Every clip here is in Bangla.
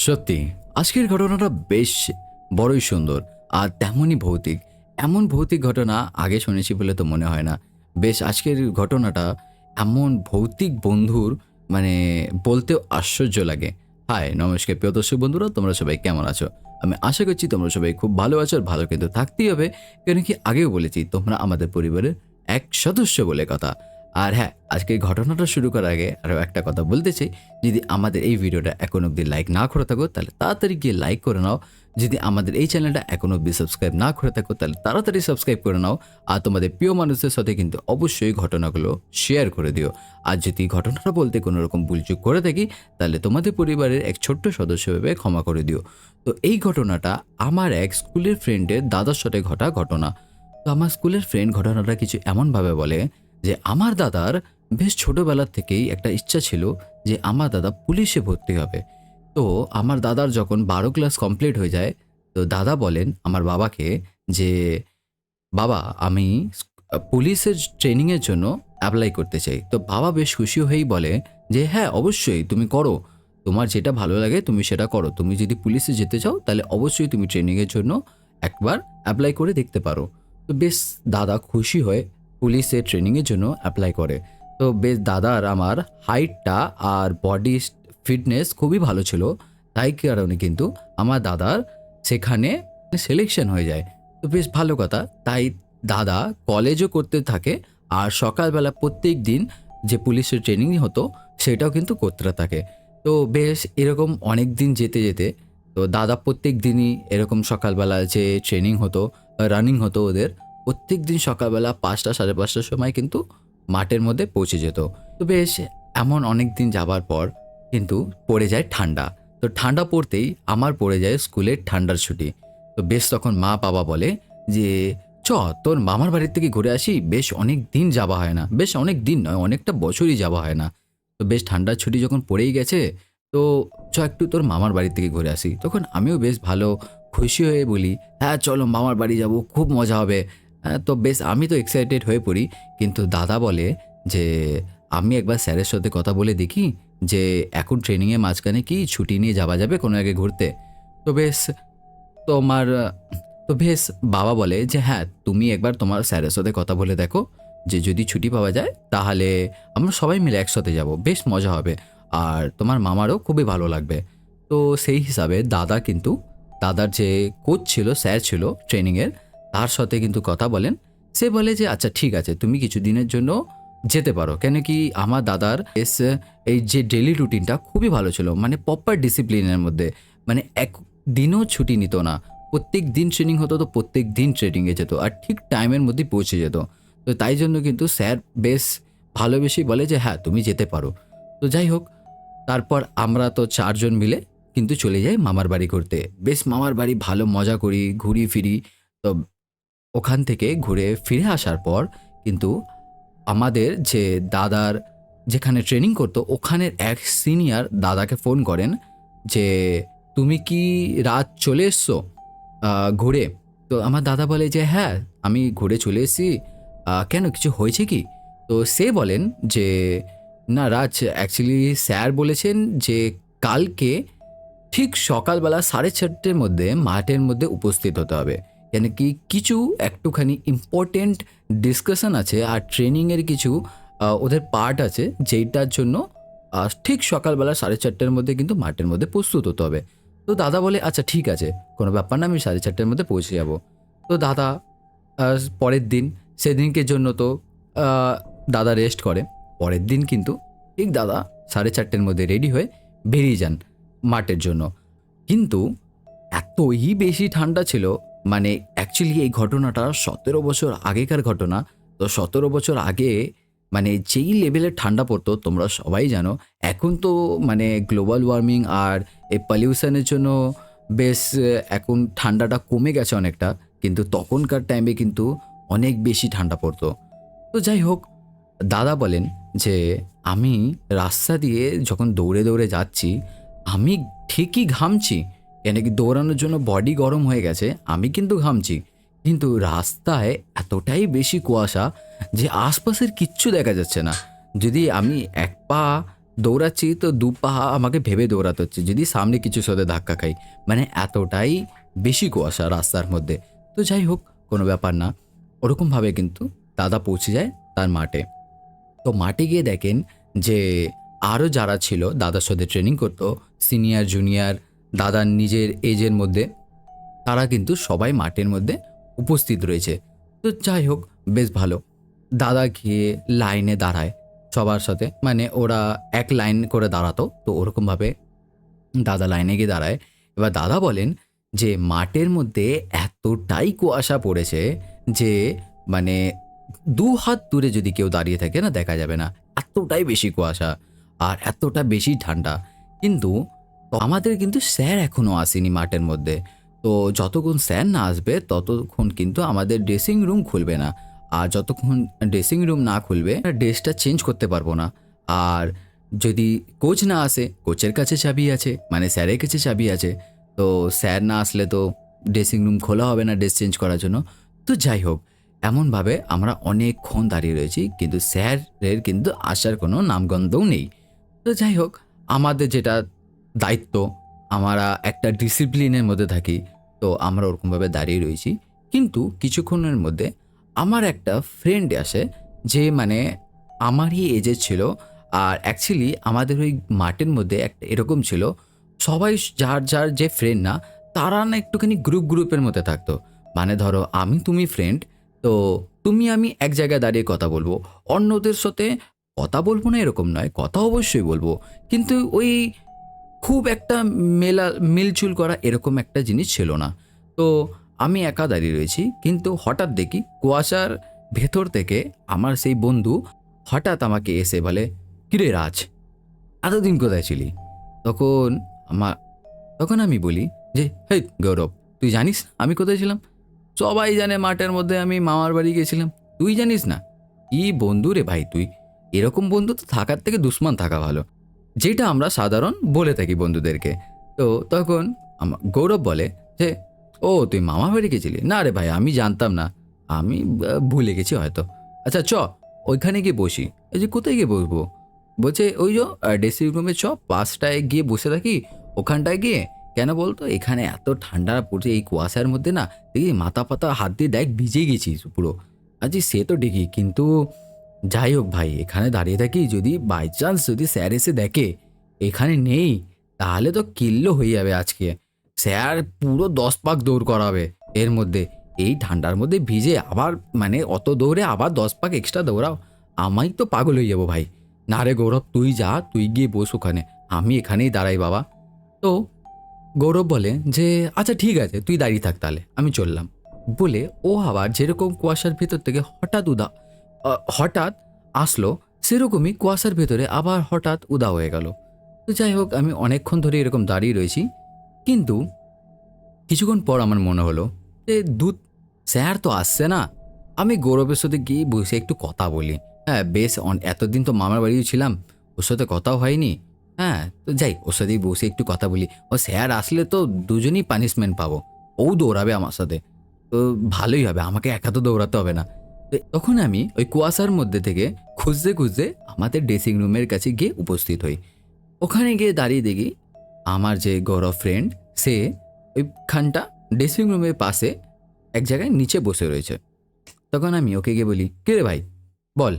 সত্যি আজকের ঘটনাটা বেশ বড়ই সুন্দর আর তেমনই ভৌতিক। এমন ভৌতিক ঘটনা আগে শুনেছি বলে তো মনে হয় না। বেশ আজকের ঘটনাটা এমন ভৌতিক বন্ধুর মানে বলতেও আশ্চর্য লাগে। হাই নমস্কার প্রিয় দর্শক বন্ধুরা, তোমরা সবাই কেমন আছো? আমি আশা করছি তোমরা সবাই খুব ভালো আছো, আর ভালো কিন্তু থাকতেই হবে। কেন কি আগেও বলেছি তোমরা আমাদের পরিবারের এক সদস্য বলে কথা। আর হ্যাঁ, আজকে ঘটনাটা শুরু করার আগে আরও একটা কথা বলতে চাই। যদি আমাদের এই ভিডিওটা এখন অবধি লাইক না করে থাকো তাহলে তাড়াতাড়ি গিয়ে লাইক করে নাও। যদি আমাদের এই চ্যানেলটা এখন অবধি সাবস্ক্রাইব না করে থাকো তাহলে তাড়াতাড়ি সাবস্ক্রাইব করে নাও। আর তোমাদের প্রিয় মানুষদের সাথে কিন্তু অবশ্যই ঘটনাগুলো শেয়ার করে দিও। আর যদি ঘটনাটা বলতে কোনো রকম ভুলচুক করে থাকি তাহলে তোমাদের পরিবারের এক ছোট্ট সদস্য ভেবে ক্ষমা করে দিও। তো এই ঘটনাটা আমার এক স্কুলের ফ্রেন্ডের দাদার সাথে ঘটা ঘটনা। তো আমার স্কুলের ফ্রেন্ড ঘটনাটা কিছু এমনভাবে বলে যে আমার দাদার বেশ ছোটবেলার থেকেই একটা ইচ্ছা ছিল যে আমার দাদা পুলিশে ভর্তি হবে। তো আমার দাদার যখন 12 ক্লাস কমপ্লিট হয়ে যায়, তো দাদা বলেন আমার বাবাকে যে, "বাবা আমি পুলিশের ট্রেনিংয়ের জন্য অ্যাপ্লাই করতে চাই।" তো বাবা বেশ খুশি হয়েই বলে যে, "হ্যাঁ, অবশ্যই তুমি করো। তোমার যেটা ভালো লাগে তুমি সেটা করো। তুমি যদি পুলিশে যেতে চাও তাহলে অবশ্যই তুমি ট্রেনিংয়ের জন্য একবার অ্যাপ্লাই করে দেখতে পারো।" তো বেশ দাদা খুশি হয়ে পুলিশের ট্রেনিংয়ের জন্য অ্যাপ্লাই করে। তো বেশ দাদার আমার হাইটটা আর বডি ফিটনেস খুবই ভালো ছিল। তাই কারণে কিন্তু আমার দাদার সেখানে সিলেকশন হয়ে যায়। তো বেশ ভালো কথা। তাই দাদা কলেজও করতে থাকে আর সকালবেলা প্রত্যেক দিন যে পুলিশের ট্রেনিং হতো সেটাও কিন্তু করতে থাকে। তো বেশ এরকম অনেক দিন যেতে যেতে তো দাদা প্রত্যেক দিনই এরকম সকালবেলা যে ট্রেনিং হতো, রানিং হতো ওদের, প্রত্যেক দিন সকালবেলা ৫টা ৫:৩০টার সময় কিন্তু মাঠের মধ্যে পৌঁছে যেত। তো বেশ এমন অনেক দিন যাবার পর কিন্তু পড়ে যায় ঠান্ডা। তো ঠান্ডা পড়তেই আমার পড়ে যায় স্কুলের ঠান্ডার ছুটি। তো বেশ তখন মা বাবা বলে যে, "চ তোর মামার বাড়ির থেকে ঘুরে আসি, বেশ অনেক দিন যাওয়া হয় না, বেশ অনেক দিন নয় অনেকটা বছরই যাওয়া হয় না। তো বেশ ঠান্ডার ছুটি যখন পড়েই গেছে তো চ একটু তোর মামার বাড়ি থেকে ঘুরে আসি।" তখন আমিও বেশ ভালো খুশি হয়ে বলি, "হ্যাঁ চলো মামার বাড়ি যাব, খুব মজা হবে।" হ্যাঁ, তো বেশ আমি তো এক্সাইটেড হয়ে পড়ি। কিন্তু দাদা বলে যে, "আমি একবার স্যারের সাথে কথা বলে দেখি যে এখন ট্রেনিংয়ের মাঝখানে কি ছুটি নিয়ে যাওয়া যাবে কোনো জায়গায় ঘুরতে?" তো বেশ তোমার তো বেশ বাবা বলে যে, "হ্যাঁ, তুমি একবার তোমার স্যারের সাথে কথা বলে দেখো যে যদি ছুটি পাওয়া যায় তাহলে আমরা সবাই মিলে একসাথে যাব। বেশ মজা হবে। আর তোমার মামারও খুবই ভালো লাগবে।" তো সেই হিসাবে দাদা কিন্তু দাদার যে কোচ ছিল, স্যার ছিল ট্রেনিংয়ের, তার সাথে কিন্তু কথা বলেন। সে বলে যে, "আচ্ছা ঠিক আছে, তুমি কিছুদিনের জন্য যেতে পারো।" কেন কি আমার দাদার এই যে ডেইলি রুটিনটা খুবই ভালো ছিল। মানে প্রপার ডিসিপ্লিনের মধ্যে। মানে একদিনও ছুটি নিত না। প্রত্যেক দিন ট্রেনিং হতো তো প্রত্যেক দিন ট্রেনিংয়ে যেত। আর ঠিক টাইমের মধ্যেই পৌঁছে যেত। তো তাই জন্য কিন্তু স্যার বেশ ভালোবেসেই বলে যে, "হ্যাঁ, তুমি যেতে পারো।" তো যাই হোক, তারপর আমরা তো ৪ জন মিলে কিন্তু চলে যাই মামার বাড়ি ঘুরতে। বেশ মামার বাড়ি ভালো মজা করি, ঘুরি ফিরি। তো ওখান থেকে ঘুরে ফিরে আসার পর কিন্তু আমাদের যে দাদার যেখানে ট্রেনিং করতো ওখানের এক সিনিয়র দাদাকে ফোন করেন যে, "তুমি কি রাত চলে এসছো ঘুরে?" তো আমার দাদা বলে যে, "হ্যাঁ, আমি ঘুরে চলে এসেছি। কেন কিছু হয়েছে কি?" তো সে বলেন যে, "না রাজ, অ্যাকচুয়ালি স্যার বলেছেন যে কালকে ঠিক সকালবেলা 4:30টার মধ্যে মাঠের মধ্যে উপস্থিত হতে হবে। কেন কি কিছু একটুখানি ইম্পোর্টেন্ট ডিসকাশন আছে আর ট্রেনিংয়ের কিছু ওদের পার্ট আছে যেইটার জন্য ঠিক সকালবেলা 4:30টার মধ্যে কিন্তু মাঠের মধ্যে প্রস্তুত হতে হবে।" তো দাদা বলে, "আচ্ছা ঠিক আছে, কোনো ব্যাপার না, আমি 4:30টার মধ্যে পৌঁছে যাব।" তো দাদা আ পরের দিন সেদিনকের জন্য তো আ দাদা রেস্ট করে। পরের দিন কিন্তু ঠিক দাদা 4:30টার মধ্যে রেডি হয়ে বেরিয়ে যান মাঠের জন্য। কিন্তু এতই বেশি ঠান্ডা ছিল, মানে অ্যাকচুয়ালি এই ঘটনাটা ১৭ বছর আগেকার ঘটনা। তো ১৭ বছর আগে মানে যেই লেভেলের ঠান্ডা পড়তো তোমরা সবাই জানো। এখন তো মানে গ্লোবাল ওয়ার্মিং আর এই পলিউশনের জন্য বেশ এখন ঠান্ডাটা কমে গেছে অনেকটা। কিন্তু তখনকার টাইমে কিন্তু অনেক বেশি ঠান্ডা পড়তো। তো যাই হোক, দাদা বলেন যে, "আমি রাস্তা দিয়ে যখন দৌড়ে, দৌড়ে যাচ্ছি, আমি ঠিকই ঘামছি। কেন কি দৌড়ানোর জন্য বডি গরম হয়ে গেছে। আমি কিন্তু ঘামছি। কিন্তু রাস্তায় এতটাই বেশি কুয়াশা যে আশপাশের কিচ্ছু দেখা যাচ্ছে না। যদি আমি এক পা দৌড়াচ্ছি তো দু পা আমাকে ভেবে দৌড়াতে হচ্ছে, যদি সামনে কিছুর সাথে ধাক্কা খাই। মানে এতটাই বেশি কুয়াশা রাস্তার মধ্যে। তো যাই হোক, কোনো ব্যাপার না। ওরকমভাবে কিন্তু দাদা পৌঁছে যায় তার মাঠে। তো মাঠে গিয়ে দেখেন যে আরও যারা ছিল দাদার সাথে ট্রেনিং করতো, সিনিয়র জুনিয়র দাদার নিজের এজের মধ্যে, তারা কিন্তু সবাই মাঠের মধ্যে উপস্থিত রয়েছে। তো যাই হোক, বেশ ভালো। দাদা গিয়ে লাইনে দাঁড়ায় সবার সাথে, মানে ওরা এক লাইন করে দাঁড়াতো, তো ওরকমভাবে দাদা লাইনে গিয়ে দাঁড়ায়। এবার দাদা বলেন যে মাঠের মধ্যে এতটাই কুয়াশা পড়েছে যে মানে ২ হাত দূরে যদি কেউ দাঁড়িয়ে থাকে না, দেখা যাবে না। এতটাই বেশি কুয়াশা আর এতটা বেশি ঠান্ডা। কিন্তু আমাদের কিন্তু স্যার এখনো আসেনি মাঠের মধ্যে। তো যতক্ষণ স্যার না আসবে ততক্ষণ কিন্তু আমাদের ড্রেসিং রুম খুলবে না। আর যতক্ষণ ড্রেসিং রুম না খুলবে ড্রেসটা চেঞ্জ করতে পারবো না। আর যদি কোচ না আসে, কোচের কাছে চাবি আছে, মানে স্যারের কাছে চাবি আছে। তো স্যার না আসলে তো ড্রেসিং রুম খোলা হবে না ড্রেস চেঞ্জ করার জন্য। তো যাই হোক, এমনভাবে আমরা অনেকক্ষণ দাঁড়িয়ে রয়েছি, কিন্তু স্যারের কিন্তু আসার কোনো নামগন্ধও নেই। তো যাই হোক, আমাদের যেটা দায়িত্ব, আমরা একটা ডিসিপ্লিনের মধ্যে থাকি, তো আমরা ওরকমভাবে দাঁড়িয়ে রয়েছি। কিন্তু কিছুক্ষণের মধ্যে আমার একটা ফ্রেন্ড আসে, যে মানে আমারই এজের ছিল। আর অ্যাকচুয়ালি আমাদের ওই মাঠের মধ্যে একটা এরকম ছিল, সবাই যার যার যে ফ্রেন্ড না, তারা না একটুখানি গ্রুপের মধ্যে থাকতো। মানে ধরো আমি তুমি ফ্রেন্ড, তো তুমি আমি এক জায়গায় দাঁড়িয়ে কথা বলবো, অন্যদের সাথে কথা বলবো না এরকম নয়, কথা অবশ্যই বলবো, কিন্তু ওই খুব একটা মিলচুল করা এরকম একটা জিনিস ছিল না। তো আমি একা দাঁড়িয়ে রয়েছি, কিন্তু হঠাৎ দেখি কুয়াশার ভেতর থেকে আমার সেই বন্ধু হঠাৎ আমাকে এসে বলে, কিরে রাজ, এতদিন কোথায় ছিলি? তখন আমার তখন আমি বলি যে, হেই গৌরব, তুই জানিস না আমি কোথায় ছিলাম? সবাই জানে মাঠের মধ্যে আমি মামার বাড়ি গেছিলাম, তুই জানিস না? কি বন্ধু রে ভাই তুই! এরকম বন্ধু তো থাকার থেকে দুশ্মন থাকা ভালো, যেটা আমরা সাধারণ বলে থাকি বন্ধুদেরকে। তো তখন গৌরব বলে যে, ও তুই মামা বাড়ি গেছিলি? না রে ভাই, আমি জানতাম না, আমি ভুলে গেছি হয়তো। আচ্ছা চ, ওইখানে গিয়ে বসি। এই যে কোথায় গিয়ে বসবো? বলছে ওই যে ড্রেসিং রুমে চ, পাশটায় গিয়ে বসে থাকি, ওখানটায় গিয়ে। কেন বলতো, এখানে এত ঠান্ডা পড়ছে এই কুয়াশার মধ্যে না, দেখি মাথা পাতা হাত দিয়ে দেখ ভিজে গেছিস পুরো। আচ্ছা সে তো ঠিকই, কিন্তু যাই হোক ভাই, এখানে দাঁড়িয়ে থাকি, যদি বাই চান্স যদি স্যার এসে দেখে এখানে নেই, তাহলে তো কিল্লো হয়ে যাবে আজকে। স্যার পুরো 10 পাক দৌড় করাবে এর মধ্যে, এই ঠান্ডার মধ্যে ভিজে আবার, মানে অত দৌড়ে আবার 10 পাক এক্সট্রা দৌড়াও, আমি তো পাগল হয়ে যাবো ভাই। না রে গৌরব, তুই যা, তুই গিয়ে বস ওখানে, আমি এখানেই দাঁড়াই বাবা। তো গৌরব বলে যে আচ্ছা ঠিক আছে, তুই দাঁড়িয়ে থাক তাহলে, আমি চললাম। বলে ও আবার যেরকম কুয়াশার ভেতর থেকে হঠাৎ আসলো, সেরকমই কুয়াশার ভেতরে আবার হঠাৎ উদা হয়ে গেল। তো যাই হোক, আমি অনেকক্ষণ ধরে এরকম দাঁড়িয়ে রয়েছি, কিন্তু কিছুক্ষণ পর আমার মনে হলো যে দুধ, স্যার তো আসছে না, আমি গৌরবের সাথে গিয়ে বসে একটু কথা বলি। হ্যাঁ বেশ, এতদিন তো মামার বাড়িও ছিলাম, ওর সাথে কথাও হয়নি। হ্যাঁ তো যাই, ওর সাথেই বসে একটু কথা বলি। ও স্যার আসলে তো দুজনেই পানিশমেন্ট পাবো, ও দৌড়াবে আমার সাথে, তো ভালোই হবে, আমাকে একা তো দৌড়াতে হবে না। তো তখন আমি ওই কুয়াশার মধ্যে থেকে খুঁজতে খুঁজতে আমাদের ড্রেসিং রুমের কাছে গিয়ে উপস্থিত হই। ওখানে গিয়ে দাঁড়িয়ে দেখি আমার যে গৌরব ফ্রেন্ড, সে ওইখানটা ড্রেসিং রুমের পাশে এক জায়গায় নিচে বসে রয়েছে। তখন আমি ওকে গিয়ে বলি, কে রে ভাই, বল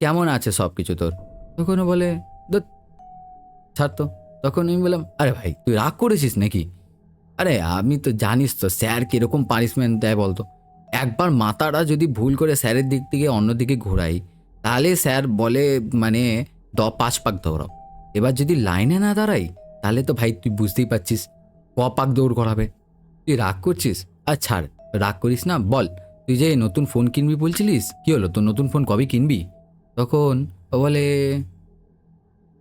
কেমন আছে সব কিছু তোর? তখন ও বলে, "ধুৎ, ছাড় তো।" তখন আমি বললাম, আরে ভাই তুই রাগ করেছিস নাকি? আরে আমি তো জানিস তো স্যার কিরকম পানিশমেন্ট দেয় বলতো। একবার মাথাটা যদি ভুল করে স্যারের দিক থেকে অন্যদিকে ঘোরাই, তাহলে স্যার বলে মানে ৫ পাক দৌড়াও। এবার যদি লাইনে না দাঁড়াই, তাহলে তো ভাই তুই বুঝতেই পারছিস পাক দৌড় করাবে। তুই রাগ করছিস? আর ছাড়, রাগ করিস না, বল তুই যে নতুন ফোন কিনবি বলছিলিস, কি হলো তোর নতুন ফোন কবে কিনবি? তখন ও বলে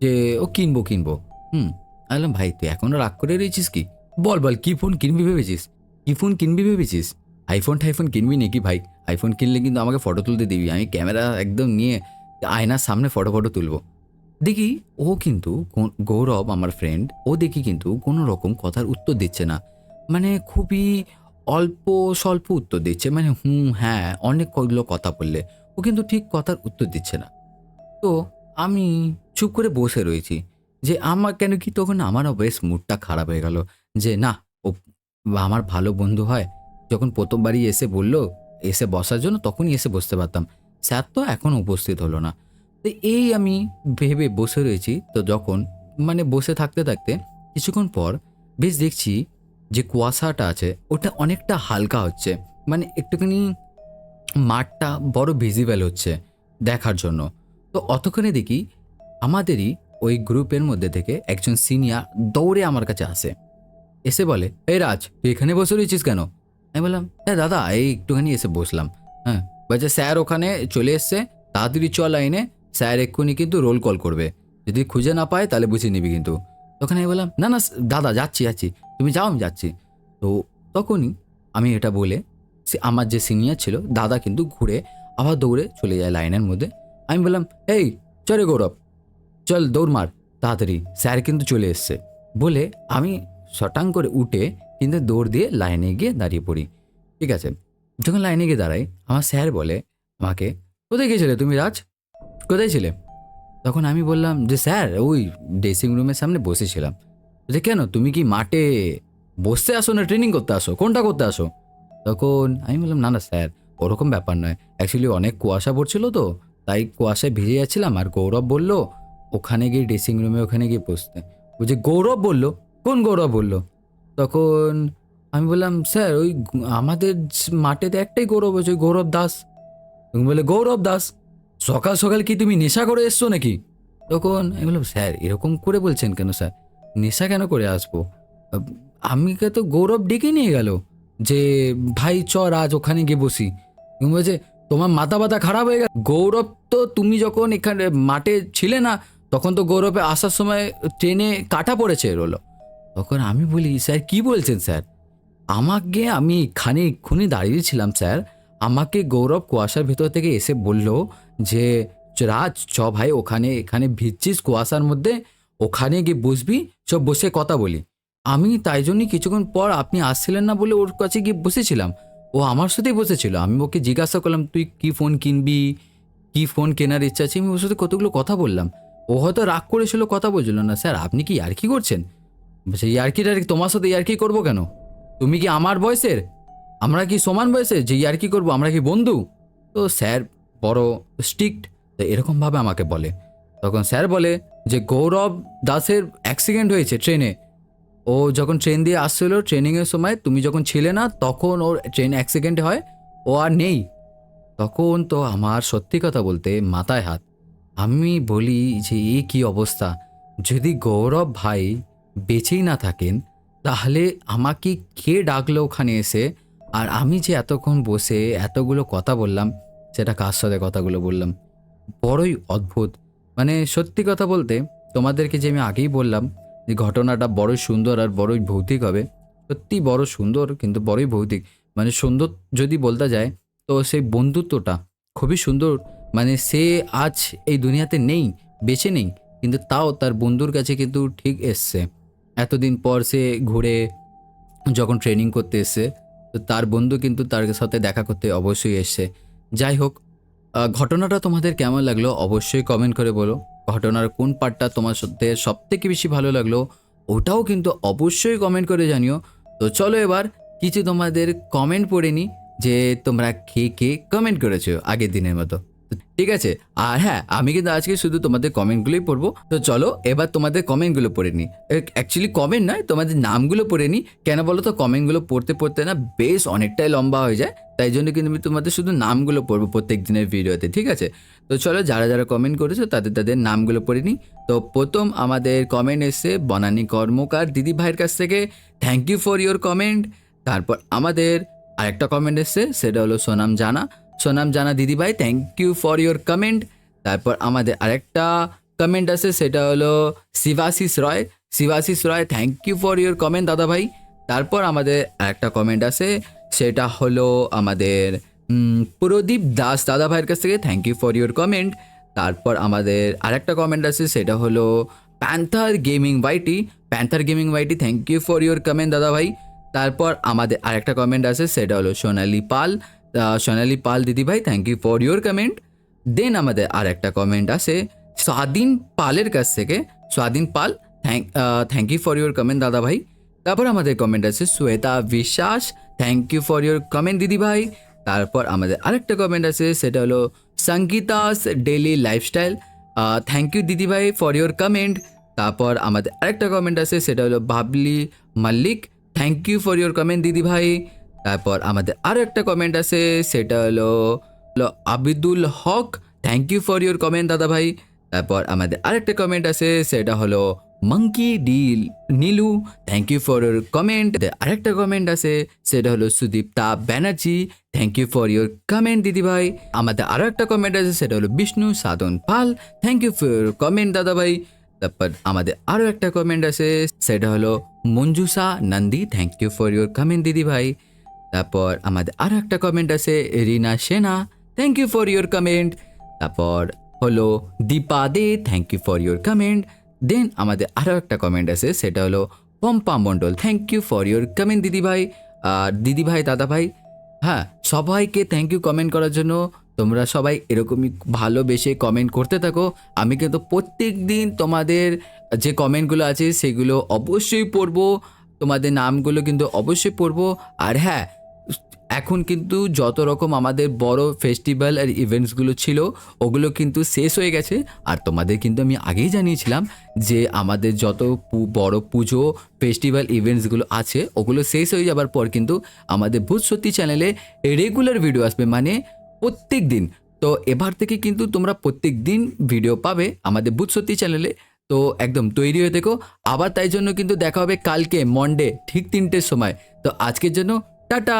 যে ও কিনবো কিনবো। আমি বললাম, ভাই তুই এখনো রাগ করে রয়েছিস কি? বল বল, কি ফোন কিনবি ভেবেছিস? কি ফোন কিনবি ভেবেছিস? টাইফোন কিনবি নাকি ভাই? আইফোন কিনলে কিন্তু আমাকে ফটো তুলতে দিবি, আমি ক্যামেরা একদম নিয়ে আয়নার সামনে ফটো তুলবো। দেখি ও কিন্তু গৌরব আমার ফ্রেন্ড, ও দেখি কিন্তু কোনো রকম কথার উত্তর দিচ্ছে না, মানে খুবই অল্প স্বল্প উত্তর দিচ্ছে, মানে হুম হ্যাঁ অনেক কগুলো কথা বললে ও কিন্তু ঠিক কথার উত্তর দিচ্ছে না। তো আমি চুপ করে বসে রয়েছি। যে আমার কেন কি তখন আমারও বেশ মুডটা খারাপ হয়ে গেল। যে না, ও আমার ভালো বন্ধু হয়। যখন ১ম বারই এসে বলল, এসে বসার জন্য তখনই এসে বসতে পারতাম। স্যার তো এখনো উপস্থিত হলো না। তো এই আমি ভেবে বসে রয়েছি। তো যখন মানে বসে থাকতে, থাকতে কিছুক্ষণ পর বেশ দেখছি যে কুয়াশাটা আছে ওটা অনেকটা হালকা হচ্ছে। মানে একটুখানি মাঠটা বড় ভিজিবল হচ্ছে দেখার জন্য। তো অতক্ষণে দেখি আমাদেরই ওই গ্রুপের মধ্যে থেকে একজন সিনিয়র দৌড়ে আমার কাছে আসে। এসে বলে, "এই রাজ, তুই এখানে বসে রয়েছিস কেন?" আমি বললাম, "হ্যাঁ দাদা, এই একটুখানি এসে বসলাম।" হ্যাঁ, বলছে, "স্যার ওখানে চলে এসছে, তাড়াতাড়ি চল লাইনে, স্যার এক্ষুনি কিন্তু রোল কল করবে। যদি খুঁজে না পায় তাহলে বুঝে নিবি কিন্তু।" তখন আমি বললাম, "না না দাদা, যাচ্ছি যাচ্ছি, তুমি যাও, আমি যাচ্ছি।" তো তখনই আমি এটা বলে সে আমার যে সিনিয়র ছিল দাদা কিন্তু ঘুরে আবার দৌড়ে চলে যায় লাইনের মধ্যে। আমি বললাম, "এই চল রে গৌরব, চল দৌড় মার তাড়াতাড়ি, স্যার কিন্তু চলে এসছে।" বলে আমি শটাং করে উঠে কিন্তু দৌড় দিয়ে লাইনে গিয়ে দাঁড়িয়ে পড়ি। ঠিক আছে, যখন লাইনে গিয়ে দাঁড়াই আমার স্যার বলে আমাকে, "কোথায় গিয়েছিলে তুমি রাজ, কোথায় ছিলে?" তখন আমি বললাম যে, "স্যার ওই ড্রেসিং রুমের সামনে বসেছিলাম।" যে, "কেন, তুমি কি মাঠে বসতে আসো না ট্রেনিং করতে আসো, কোনটা করতে আসো?" তখন আমি বললাম, "না না স্যার, ওরকম ব্যাপার নয়, অ্যাকচুয়ালি অনেক কুয়াশা পড়ছিল তো, তাই কুয়াশায় ভিজে যাচ্ছিলাম। আর গৌরব বলল ওখানে গিয়ে ড্রেসিং রুমে ওখানে গিয়ে বসতে।" বলছে, "গৌরব বলল? কোন গৌরব বলল?" তখন আমি বললাম, "স্যার ওই আমাদের মাঠেতে একটাই গৌরব আছে, ওই গৌরব দাস।" তুমি বলে, "গৌরব দাস? সকাল সকাল কি তুমি নেশা করে এসছো নাকি?" তখন আমি বললাম, "স্যার এরকম করে বলছেন কেন স্যার? নেশা কেন করে আসবো? আব আমাকে তো গৌরব ডেকে নিয়ে গেল যে, 'ভাই চ আজ ওখানে গিয়ে বসি।' তুমি বলছে, 'তোমার মাথা ব্যথা খারাপ হয়ে গেল?' গৌরব তো তুমি যখন এখানে মাঠে ছিলে না, তখন তো গৌরবে আসার সময় ট্রেনে কাটা পড়েছে রোল।" তখন আমি বলি, "স্যার কি বলছেন স্যার? আমাকে আমি খানিকক্ষণই দাঁড়িয়েছিলাম স্যার। আমাকে গৌরব কুয়াশার ভেতর থেকে এসে বলল যে, 'রাজ চ ভাই ওখানে এখানে ভিজছিস কুয়াশার মধ্যে, ওখানে গিয়ে বসবি, চ বসে কথা বলি।' আমি তাই জন্যই কিছুক্ষণ পর আপনি আসছিলেন না বলে ওর কাছে গিয়ে বসেছিলাম। ও আমার সাথেই বসেছিল। আমি ওকে জিজ্ঞাসা করলাম, 'তুই কি ফোন কিনবি? কি ফোন কেনার ইচ্ছা আছে?' আমি ওর সাথে কতগুলো কথা বললাম। ও হয়তো রাগ করেছিল, কথা বলছিল না। 'স্যার আপনি কি ইয়ার্কি করছেন?' বলছে, "ইয়ার্কি-টার্কি তোমার সাথে ইয়ার্কি করবো কেন? তুমি কি আমার বয়সের? আমরা কি সমান বয়সের যে ইয়ার্কি করবো? আমরা কি বন্ধু?" তো স্যার বড় স্ট্রিক্ট, তো এরকমভাবে আমাকে বলে। তখন স্যার বলে যে, "গৌরব দাসের অ্যাক্সিডেন্ট হয়েছে ট্রেনে। ও যখন ট্রেন দিয়ে আসছিল ট্রেনিংয়ের সময় তুমি যখন ছিলে না তখন ওর ট্রেন অ্যাক্সিডেন্ট হয়। ও আর নেই।" তখন তো আমার সত্যি কথা বলতে মাথায় হাত। আমি বলি যে, "এ কি অবস্থা? যদি গৌরব ভাই বেঁচেই না থাকেন, তাহলে আমাকে কে ডাকলো ওখানে এসে? আর আমি যে এতক্ষণ বসে এতগুলো কথা বললাম, সেটা কার সাথে কথাগুলো বললাম?" বড়ই অদ্ভুত। মানে সত্যি কথা বলতে তোমাদেরকে যে আমি আগেই বললাম যে ঘটনাটা বড়ই সুন্দর আর বড়ই ভৌতিক হবে। সত্যিই বড় সুন্দর কিন্তু বড়ই ভৌতিক। মানে সুন্দর যদি বলতে যায় তো সেই বন্ধুত্বটা খুবই সুন্দর। মানে সে আজ এই দুনিয়াতে নেই, বেঁচে নেই। কিন্তু তাও তার বন্ধুর কাছে কিন্তু ঠিক এসছে। এতদিন পর সে ঘুরে যখন ট্রেনিং করতে এসছে, তো তার বন্ধু কিন্তু তার সাথে দেখা করতে অবশ্যই এসছে। যাই হোক, ঘটনাটা তোমাদের কেমন লাগলো অবশ্যই কমেন্ট করে বলো। ঘটনার কোন পার্টটা তোমার সাথে সবথেকে বেশি ভালো লাগলো ওটাও কিন্তু অবশ্যই কমেন্ট করে জানিও। তো চলো এবার কিছু তোমাদের কমেন্ট পড়ে নিই যে তোমরা কে কে কমেন্ট করেছো আগের দিনের মতো। ঠিক আছে? আর হ্যাঁ, আমি কিন্তু আজকে শুধু তোমাদের কমেন্টগুলোই পড়বো। তো চলো এবার তোমাদের কমেন্টগুলো পড়ে নিই। অ্যাকচুয়ালি কমেন্ট নয়, তোমাদের নামগুলো পড়ে নিই। কেন বলো তো? কমেন্টগুলো পড়তে, পড়তে না বেশ অনেকটাই লম্বা হয়ে যায়। তাই জন্য কিন্তু আমি তোমাদের শুধু নামগুলো পড়বো প্রত্যেক দিনের ভিডিওতে। ঠিক আছে? তো চলো যারা, যারা কমেন্ট করেছো তাদের নামগুলো পড়ে নিই। তো ১ম আমাদের কমেন্ট এসছে বনানী কর্মকার দিদি ভাইয়ের কাছ থেকে। Thank you for your comment. তারপর আমাদের আরেকটা কমেন্ট এসছে, সেটা হলো সোনাম জানা। সোনাম জানা দিদিভাই, thank you for your comment. তারপর আমাদের আরেকটা কমেন্ট আছে, সেটা হলো Shibashis Roy. Shibashis Roy, thank you for your comment দাদা ভাই। তারপর আমাদের আরেকটা কমেন্ট আছে, সেটা হলো আমাদের প্রদীপ দাস দাদা ভাইয়ের কাছ থেকে, thank you for your comment. তারপর আমাদের আরেকটা কমেন্ট আছে, সেটা হলো Panther Gaming YT. Panther Gaming YT, thank you for your comment দাদা ভাই। তারপর আমাদের আরেকটা কমেন্ট আছে, সেটা হলো সোনালি পাল। সোনালি পাল দিদিভাই, thank you for your comment. Then আমাদের আর একটা কমেন্ট আছে, স্বাধীন পালের কাছ থেকে, Swadhin Pal, thank you for your comment দাদা ভাই। তারপর আমাদের কমেন্ট আছে Shweta Biswas, thank you for your comment দিদি ভাই। তারপর আমাদের আরেকটা কমেন্ট আছে, সেটা হলো Sangeeta's daily lifestyle, thank you দিদি ভাই ফর ইউর কমেন্ট। তারপর আমাদের আরেকটা কমেন্ট আছে, সেটা হলো Babli Mallik, thank you for your comment দিদি ভাই। তারপর আমাদের আরও একটা কমেন্ট আছে, সেটা হলো Abidul Haque, thank you for your comment দাদা ভাই। তারপর আমাদের আরেকটা কমেন্ট আছে, সেটা হলো মাঙ্কি ডিল Nilu, thank you for your comment. আরেকটা কমেন্ট আছে, সেটা হলো Sudipta Banerjee, thank you for your comment দিদি ভাই। আমাদের আরও একটা কমেন্ট আছে, সেটা হলো Bishnu Sadhan Pal, thank you for your comment দাদা ভাই। তারপর আমাদের আরও একটা কমেন্ট আছে, সেটা হলো Manjusha Nandi, thank you for your comment দিদি ভাই। তারপর আমাদের আরও একটা কমেন্ট আছে, Rina Sena, thank you for your comment. তারপর হলো Dipa De, thank you for your comment. Then আমাদের আরও একটা কমেন্ট আছে, সেটা হলো Pampa Mondal, thank you for your comment দিদি ভাই। আর দিদি ভাই দাদা ভাই, হ্যাঁ সবাইকে থ্যাংক ইউ কমেন্ট করার জন্য। তোমরা সবাই এরকমই ভালোবেসে কমেন্ট করতে থাকো। আমি কিন্তু প্রত্যেক দিন তোমাদের যে কমেন্টগুলো আছে সেগুলো অবশ্যই পড়বো, তোমাদের নামগুলো কিন্তু অবশ্যই পড়বো। আর হ্যাঁ, এখন কিন্তু যত রকম আমাদের বড় ফেস্টিভ্যাল আর ইভেন্টসগুলো ছিল ওগুলো কিন্তু শেষ হয়ে গেছে। আর তোমাদের কিন্তু আমি আগেই জানিয়েছিলাম যে আমাদের যত বড় পুজো ফেস্টিভ্যাল ইভেন্টসগুলো আছে ওগুলো শেষ হয়ে যাবার পর কিন্তু আমাদের ভূত সত্যি চ্যানেলে রেগুলার ভিডিও আসবে, মানে প্রত্যেক দিন। তো এবার থেকে কিন্তু তোমরা প্রত্যেক দিন ভিডিও পাবে আমাদের ভূত সত্যি চ্যানেলে। তো একদম তৈরি হয়ে থেকো। আবার তাই জন্য কিন্তু দেখা হবে কালকে মন্ডে ঠিক 3টের সময়। তো আজকের জন্য টাটা।